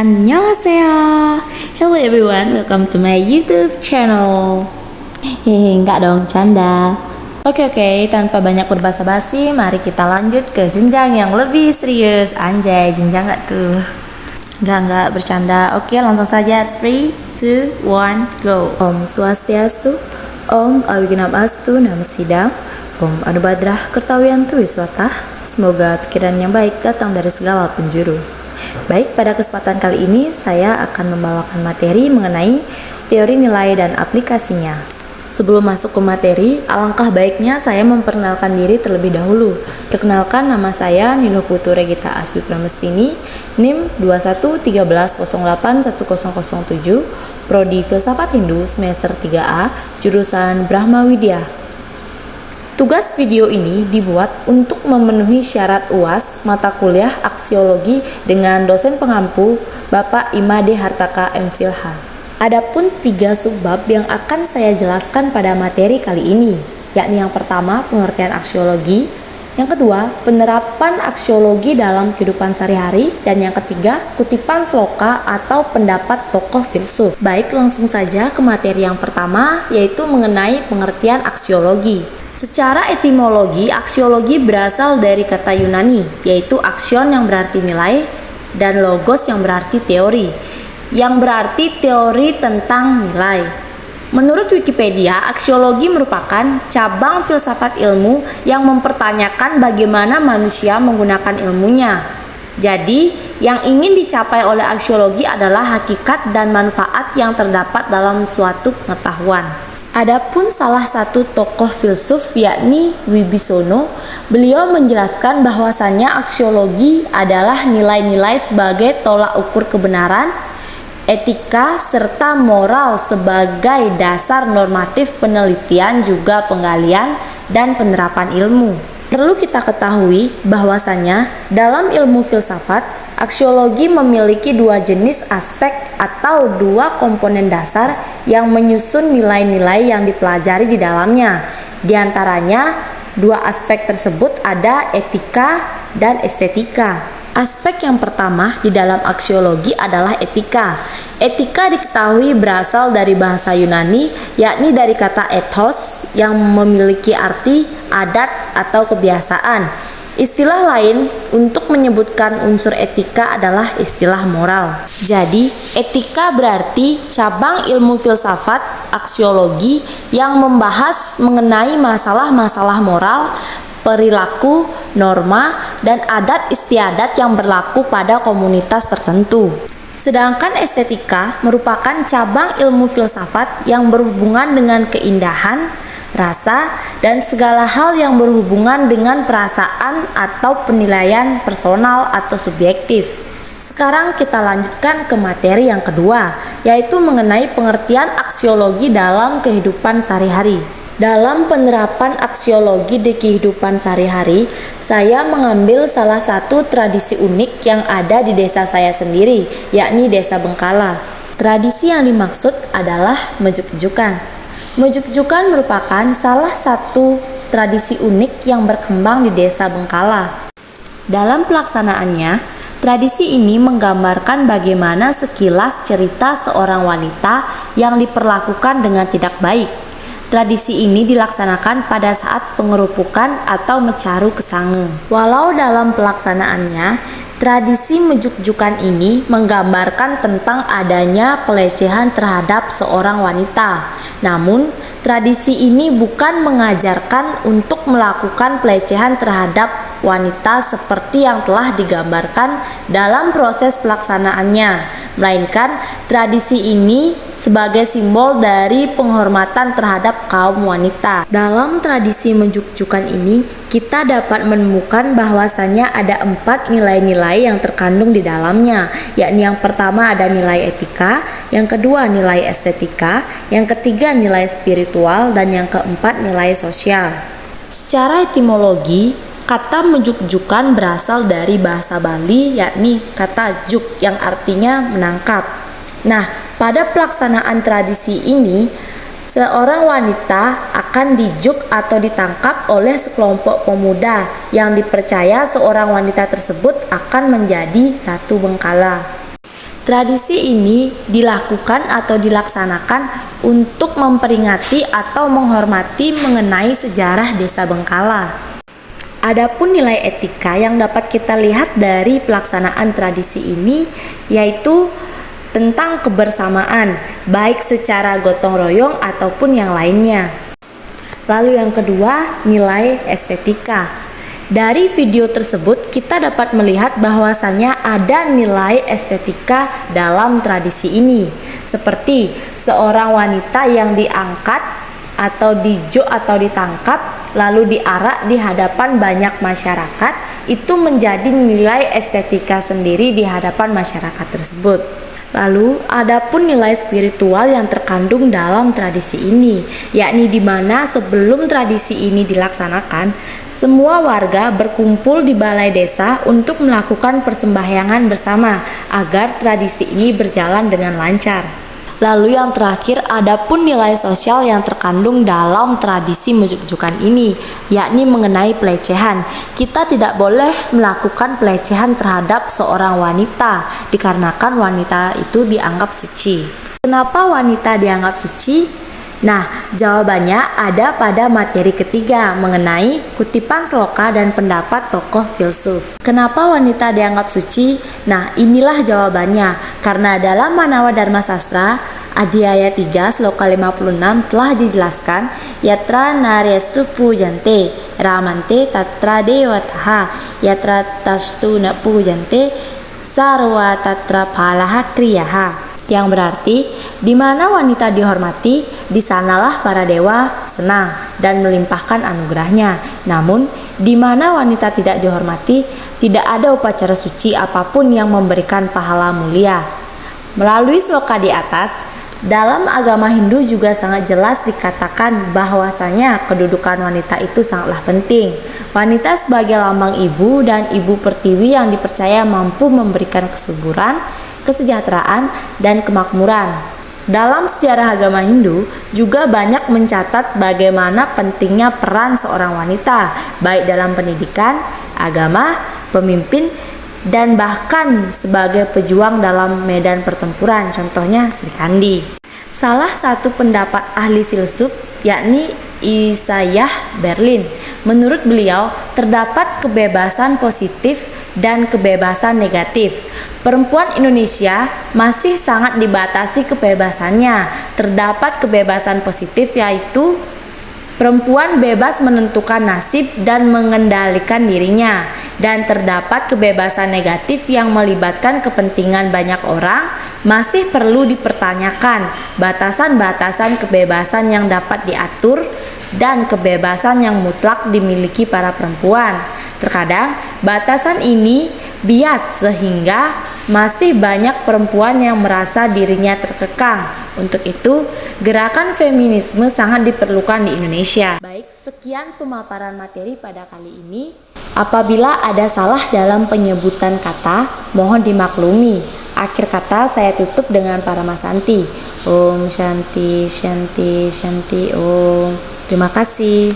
Annyeonghaseyo. Hello everyone, welcome to my YouTube channel. Hehe, enggak dong, canda. Oke, tanpa banyak berbasa-basi, mari kita lanjut ke jenjang yang lebih serius. Anjay, jenjang gak tuh? Enggak, bercanda. Oke, langsung saja. 3, 2, 1, go. Om Swastiastu, Om Awiginapastu Namasidam, Om Anubadrah Kertawiyantu Wiswatah. Semoga pikiran yang baik datang dari segala penjuru. Baik, pada kesempatan kali ini saya akan membawakan materi mengenai teori nilai dan aplikasinya. Sebelum masuk ke materi, alangkah baiknya saya memperkenalkan diri terlebih dahulu. Perkenalkan, nama saya Nino Putu Regita Asbi Pramestini, NIM 2113081007, Prodi Filsafat Hindu semester 3A, jurusan Brahma Widya. Tugas video ini dibuat untuk memenuhi syarat UAS mata kuliah aksiologi dengan dosen pengampu Bapak Imade Hartaka MPhilH. Adapun 3 subbab yang akan saya jelaskan pada materi kali ini, yakni yang pertama pengertian aksiologi, yang kedua penerapan aksiologi dalam kehidupan sehari-hari, dan yang ketiga kutipan sloka atau pendapat tokoh filsuf. Baik, langsung saja ke materi yang pertama, yaitu mengenai pengertian aksiologi. Secara etimologi, aksiologi berasal dari kata Yunani, yaitu aksion yang berarti nilai dan logos yang berarti teori, yang berarti teori tentang nilai. Menurut Wikipedia, aksiologi merupakan cabang filsafat ilmu yang mempertanyakan bagaimana manusia menggunakan ilmunya. Jadi, yang ingin dicapai oleh aksiologi adalah hakikat dan manfaat yang terdapat dalam suatu pengetahuan. Adapun salah satu tokoh filsuf yakni Wibisono, beliau menjelaskan bahwasannya aksiologi adalah nilai-nilai sebagai tolak ukur kebenaran, etika, serta moral sebagai dasar normatif penelitian juga penggalian dan penerapan ilmu. Perlu kita ketahui bahwasannya dalam ilmu filsafat, aksiologi memiliki 2 jenis aspek atau 2 komponen dasar yang menyusun nilai-nilai yang dipelajari di dalamnya. Di antaranya, 2 aspek tersebut ada etika dan estetika. Aspek yang pertama di dalam aksiologi adalah etika. Etika diketahui berasal dari bahasa Yunani, yakni dari kata ethos yang memiliki arti adat atau kebiasaan. Istilah lain untuk menyebutkan unsur etika adalah istilah moral. Jadi, etika berarti cabang ilmu filsafat aksiologi yang membahas mengenai masalah-masalah moral, perilaku, norma, dan adat istiadat yang berlaku pada komunitas tertentu. Sedangkan estetika merupakan cabang ilmu filsafat yang berhubungan dengan keindahan, rasa, dan segala hal yang berhubungan dengan perasaan atau penilaian personal atau subjektif. Sekarang kita lanjutkan ke materi yang kedua, yaitu mengenai pengertian aksiologi dalam kehidupan sehari-hari. Dalam penerapan aksiologi di kehidupan sehari-hari, saya mengambil salah satu tradisi unik yang ada di desa saya sendiri, yakni Desa Bengkala. Tradisi yang dimaksud adalah mejuk-jukan. Mejuk-jukan merupakan salah satu tradisi unik yang berkembang di Desa Bengkala. Dalam pelaksanaannya, tradisi ini menggambarkan bagaimana sekilas cerita seorang wanita yang diperlakukan dengan tidak baik. Tradisi ini dilaksanakan pada saat pengerupukan atau mecaru kesange. Walau dalam pelaksanaannya, tradisi mejuk-jukan ini menggambarkan tentang adanya pelecehan terhadap seorang wanita. Namun, tradisi ini bukan mengajarkan untuk melakukan pelecehan terhadap wanita seperti yang telah digambarkan dalam proses pelaksanaannya, melainkan tradisi ini sebagai simbol dari penghormatan terhadap kaum wanita. Dalam tradisi mejuk-jukan ini, kita dapat menemukan bahwasannya ada 4 nilai-nilai yang terkandung di dalamnya, yakni yang pertama ada nilai etika, yang kedua nilai estetika, yang ketiga nilai spiritual, dan yang keempat nilai sosial. Secara etimologi, kata mejuk-jukan berasal dari bahasa Bali, yakni kata juk yang artinya menangkap. Nah, pada pelaksanaan tradisi ini, seorang wanita akan dijuk atau ditangkap oleh sekelompok pemuda yang dipercaya seorang wanita tersebut akan menjadi Ratu Bengkala. Tradisi ini dilakukan atau dilaksanakan untuk memperingati atau menghormati mengenai sejarah Desa Bengkala. Adapun nilai etika yang dapat kita lihat dari pelaksanaan tradisi ini yaitu tentang kebersamaan, baik secara gotong royong ataupun yang lainnya. Lalu yang kedua, nilai estetika. Dari video tersebut kita dapat melihat bahwasannya ada nilai estetika dalam tradisi ini, seperti seorang wanita yang diangkat atau ditangkap lalu diarak di hadapan banyak masyarakat, itu menjadi nilai estetika sendiri di hadapan masyarakat tersebut. Lalu, adapun nilai spiritual yang terkandung dalam tradisi ini, yakni di mana sebelum tradisi ini dilaksanakan, semua warga berkumpul di balai desa untuk melakukan persembahyangan bersama agar tradisi ini berjalan dengan lancar. Lalu yang terakhir, adapun nilai sosial yang terkandung dalam tradisi mujuk-mujukan ini, yakni mengenai pelecehan. Kita tidak boleh melakukan pelecehan terhadap seorang wanita, dikarenakan wanita itu dianggap suci. Kenapa wanita dianggap suci? Nah, jawabannya ada pada materi ketiga mengenai kutipan sloka dan pendapat tokoh filsuf. Kenapa wanita dianggap suci? Nah, inilah jawabannya. Karena dalam Manawa Dharma Sastra, Adhyaya 3 sloka 56 telah dijelaskan, yatra naryastu pujante ramante tatra dewataha yatra tastu na pujante sarwa tatra palaha kriyaha. Yang berarti, di mana wanita dihormati, di sanalah para dewa senang dan melimpahkan anugerahnya. Namun, di mana wanita tidak dihormati, tidak ada upacara suci apapun yang memberikan pahala mulia. Melalui sloka di atas, dalam agama Hindu juga sangat jelas dikatakan bahwasanya kedudukan wanita itu sangatlah penting. Wanita sebagai lambang ibu dan ibu pertiwi yang dipercaya mampu memberikan kesuburan, kesejahteraan, dan kemakmuran. Dalam sejarah agama Hindu juga banyak mencatat bagaimana pentingnya peran seorang wanita, baik dalam pendidikan, agama, pemimpin, dan bahkan sebagai pejuang dalam medan pertempuran, contohnya Sri Kandi. Salah satu pendapat ahli filsuf yakni Isaiah Berlin. Menurut beliau, terdapat kebebasan positif dan kebebasan negatif. Perempuan Indonesia masih sangat dibatasi kebebasannya. Terdapat kebebasan positif yaitu perempuan bebas menentukan nasib dan mengendalikan dirinya, dan terdapat kebebasan negatif yang melibatkan kepentingan banyak orang. Masih perlu dipertanyakan batasan-batasan kebebasan yang dapat diatur dan kebebasan yang mutlak dimiliki para perempuan. Terkadang batasan ini bias sehingga masih banyak perempuan yang merasa dirinya terkekang. Untuk itu, gerakan feminisme sangat diperlukan di Indonesia. Baik, sekian pemaparan materi pada kali ini. Apabila ada salah dalam penyebutan kata, mohon dimaklumi. Akhir kata saya tutup dengan Paramasanti. Om Shanti Shanti Shanti Om. Terima kasih.